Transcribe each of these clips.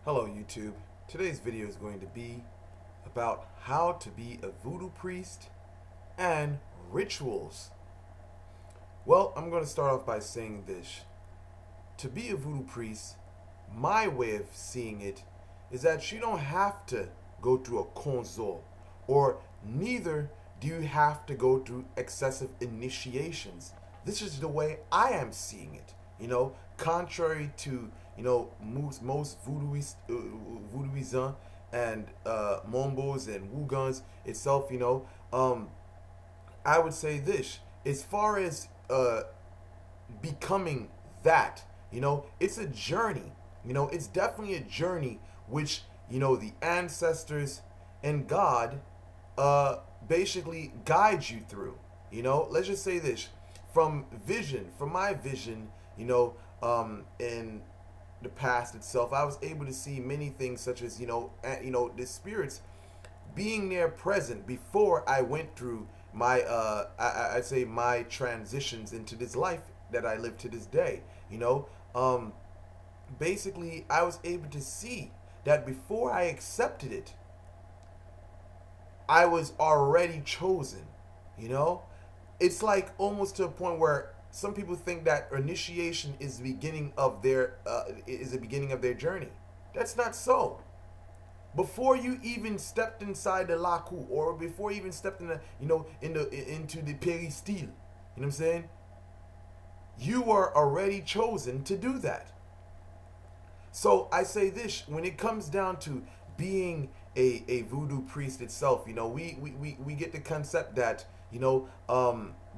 Hello YouTube. Today's video is going to be about how to be a voodoo priest and rituals. Well, I'm going to start off by saying this. To be a voodoo priest, my way of seeing it is that you don't have to go through a console, or neither do you have to go through excessive initiations. This is the way I am seeing it. Contrary to most voodooism and mombos and woogans itself. I would say this: as far as becoming that, it's a journey. It's definitely a journey which the ancestors and God basically guide you through. Let's just say this: from my vision, in the past itself, I was able to see many things, such as the spirits being there present before I went through my I'd say my transitions into this life that I live to this day. Basically, I was able to see that before I accepted it, I was already chosen. It's like almost to a point where some people think that initiation is the beginning of their journey. That's not so. Before you even stepped inside the laku, or before you even stepped in into the peristyle, you know what I'm saying? You were already chosen to do that. So I say this: when it comes down to being a voodoo priest itself, we get the concept that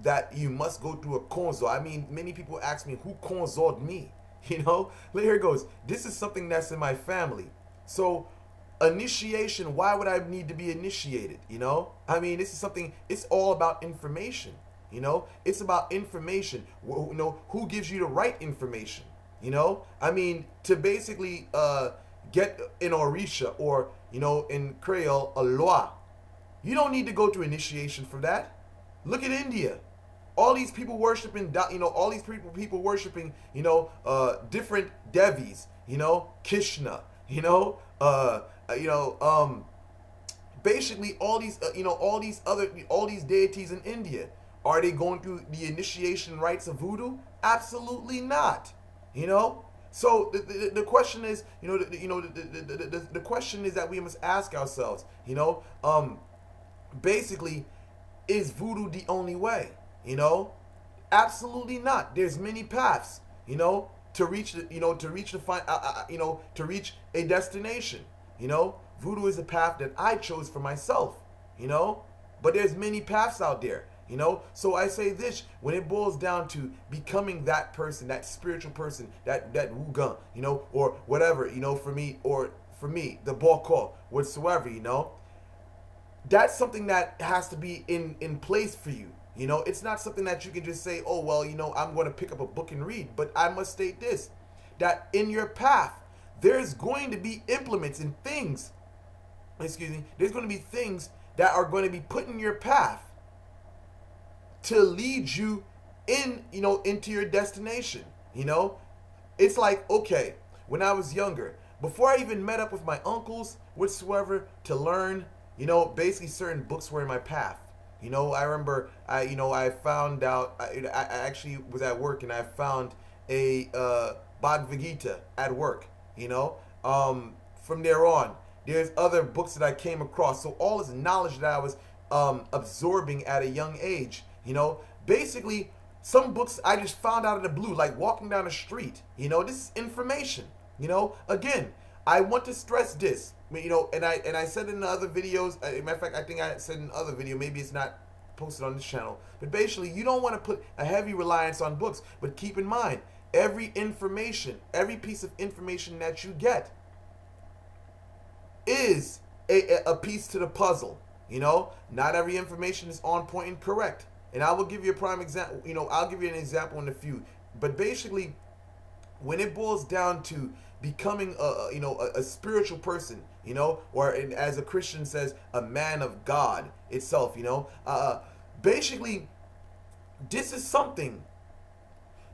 that you must go through a konzo. I mean, many people ask me, who konzoed me? Here it goes. This is something that's in my family. So initiation, why would I need to be initiated? I mean, this is something, it's all about information. It's about information. Who gives you the right information? I mean, to basically get an orisha, or in Creole, a loi, you don't need to go through initiation for that. Look at India. All these people worshiping, people worshiping, different devis, Krishna, basically all these deities in India. Are they going through the initiation rites of voodoo? Absolutely not. So the question is, the question is that we must ask ourselves, basically, is voodoo the only way? Absolutely not. There's many paths, to reach to reach a destination. Voodoo is a path that I chose for myself. But there's many paths out there. So I say this: when it boils down to becoming that person, that spiritual person, that wugan, or whatever, for me, the bokor, whatsoever, that's something that has to be in place for you. It's not something that you can just say, oh, well, I'm going to pick up a book and read. But I must state this: that in your path, there's going to be implements and things, there's going to be things that are going to be put in your path to lead you into your destination. It's like, okay, when I was younger, before I even met up with my uncles whatsoever to learn, basically certain books were in my path. I remember I found out, I actually was at work and I found a Bhagavad Gita at work. From there on, there's other books that I came across. So all this knowledge that I was absorbing at a young age, basically some books I just found out of the blue, like walking down the street. This is information. Again, I want to stress this. And I said in the other videos, as a matter of fact, I think I said in other video, maybe it's not posted on this channel, but basically, you don't want to put a heavy reliance on books. But keep in mind, every piece of information that you get is a piece to the puzzle. Not every information is on point and correct. And I will give you a prime example. I'll give you an example in a few. But basically, when it boils down to becoming a spiritual person, or as a Christian says, a man of God itself, basically, this is something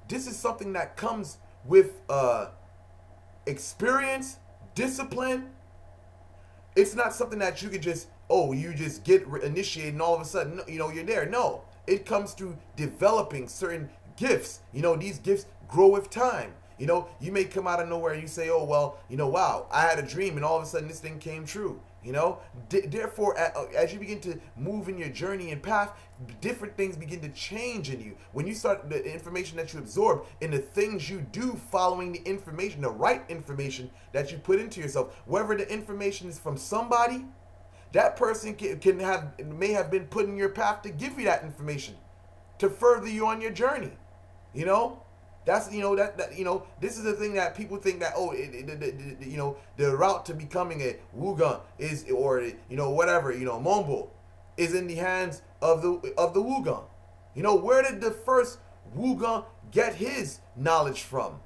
that comes with experience, Discipline, it's not something that you could just, oh, you just get initiated and all of a sudden, you're there. No, it comes through developing certain gifts. These gifts grow with time. You may come out of nowhere and you say, oh, well, wow, I had a dream and all of a sudden this thing came true. Therefore, as you begin to move in your journey and path, different things begin to change in you. When you start the information that you absorb and the things you do following the information, the right information that you put into yourself, whether the information is from somebody, that person may have been put in your path to give you that information, to further you on your journey. That's this is the thing that people think that, oh, the route to becoming a Wugan is, or whatever, Mombo is in the hands of the Wugan. Where did the first Wugan get his knowledge from?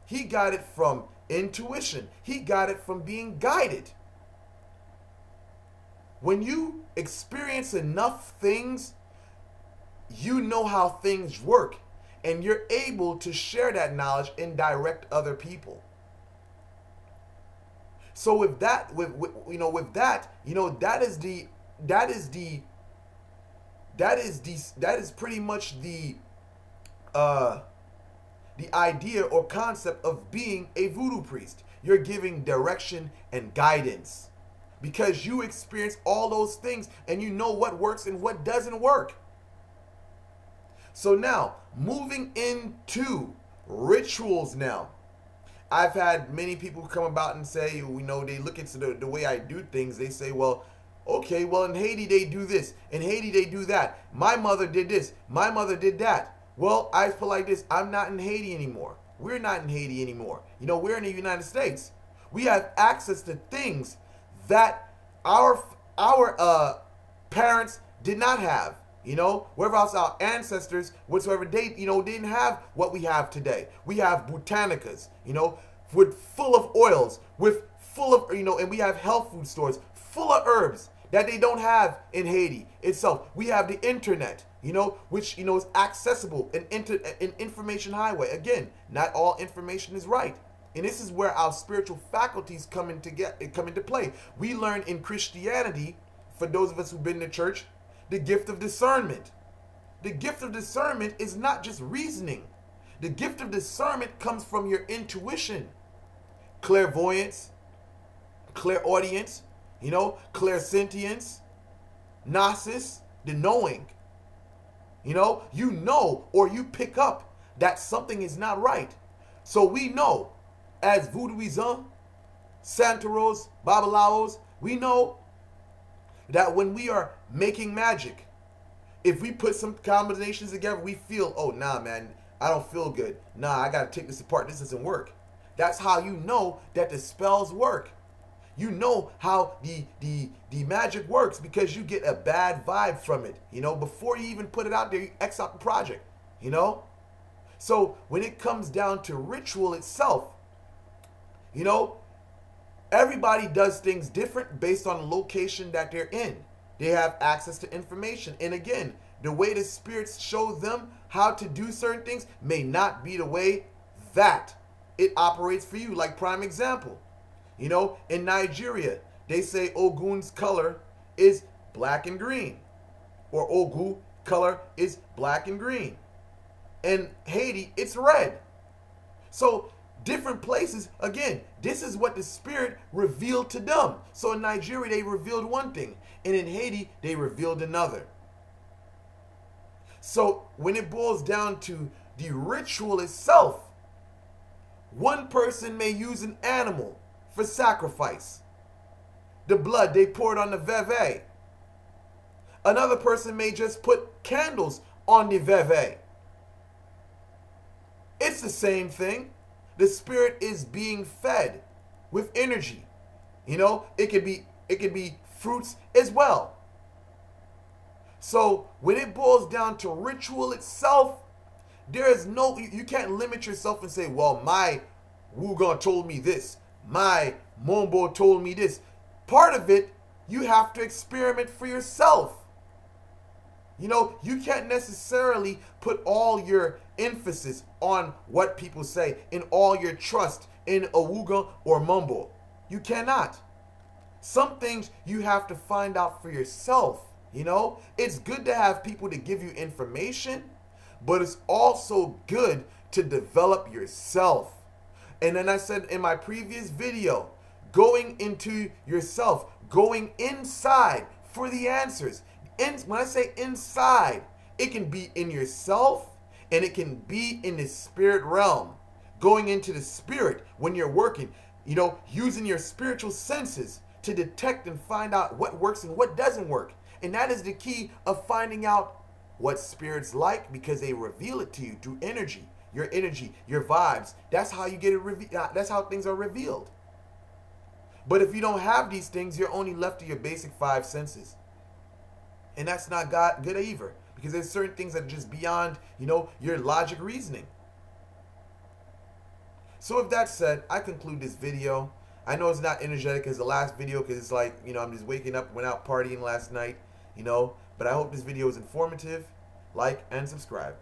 He got it from intuition. He got it from being guided. When you experience enough things, you know how things work. And you're able to share that knowledge and direct other people. So with that, that is pretty much the idea or concept of being a voodoo priest. You're giving direction and guidance because you experience all those things and you know what works and what doesn't work. So now, moving into rituals now. I've had many people come about and say, they look into the way I do things. They say, well, okay, well, in Haiti, they do this. In Haiti, they do that. My mother did this. My mother did that. Well, I feel like this. I'm not in Haiti anymore. We're not in Haiti anymore. We're in the United States. We have access to things that our parents did not have. Wherever else our ancestors, whatsoever, they, didn't have what we have today. We have botanicas, with full of oils, and we have health food stores full of herbs that they don't have in Haiti itself. We have the internet, which, is accessible, an information highway. Again, not all information is right. And this is where our spiritual faculties come into play. We learn in Christianity, for those of us who've been to church, the gift of discernment. The gift of discernment is not just reasoning. The gift of discernment comes from your intuition. Clairvoyance, clairaudience, clairsentience, gnosis, the knowing. Or you pick up that something is not right. So we know, as voodooism, Santeros, Babalaos, we know that when we are making magic, if we put some combinations together, we feel, oh, nah, man, I don't feel good. Nah, I got to take this apart. This doesn't work. That's how you know that the spells work. You know how the magic works because you get a bad vibe from it. Before you even put it out there, you X out the project. So when it comes down to ritual itself, everybody does things different based on the location that they're in. They have access to information. And again, the way the spirits show them how to do certain things may not be the way that it operates for you. Like prime example, in Nigeria, they say Ogun's color is black and green. Or Ogu color is black and green. In Haiti, it's red. So different places, again, this is what the spirit revealed to them. So in Nigeria, they revealed one thing. And in Haiti, they revealed another. So when it boils down to the ritual itself, one person may use an animal for sacrifice. The blood, they pour it on the veve. Another person may just put candles on the veve. It's the same thing. The spirit is being fed with energy. It could be fruits as well. So when it boils down to ritual itself, there is no, you can't limit yourself and say, well, my Wugan told me this, my Mombo told me this. Part of it, you have to experiment for yourself. You can't necessarily put all your emphasis on what people say and all your trust in a Wugan or Mumbo. You cannot. Some things you have to find out for yourself. You know, it's good to have people to give you information, but it's also good to develop yourself. And then I said in my previous video, going into yourself, going inside for the answers. When I say inside, it can be in yourself and it can be in the spirit realm. Going into the spirit when you're working, you know, using your spiritual senses to detect and find out what works and what doesn't work. And that is the key of finding out what spirits like, because they reveal it to you through energy, your vibes. That's how you get it. That's how things are revealed. But if you don't have these things, you're only left to your basic 5 senses. And that's not good either, because there's certain things that are just beyond, you know, your logic reasoning. So with that said, I conclude this video. I know it's not energetic as the last video, because it's like, you know, I'm just waking up, went out partying last night, you know. But I hope this video is informative. Like and subscribe.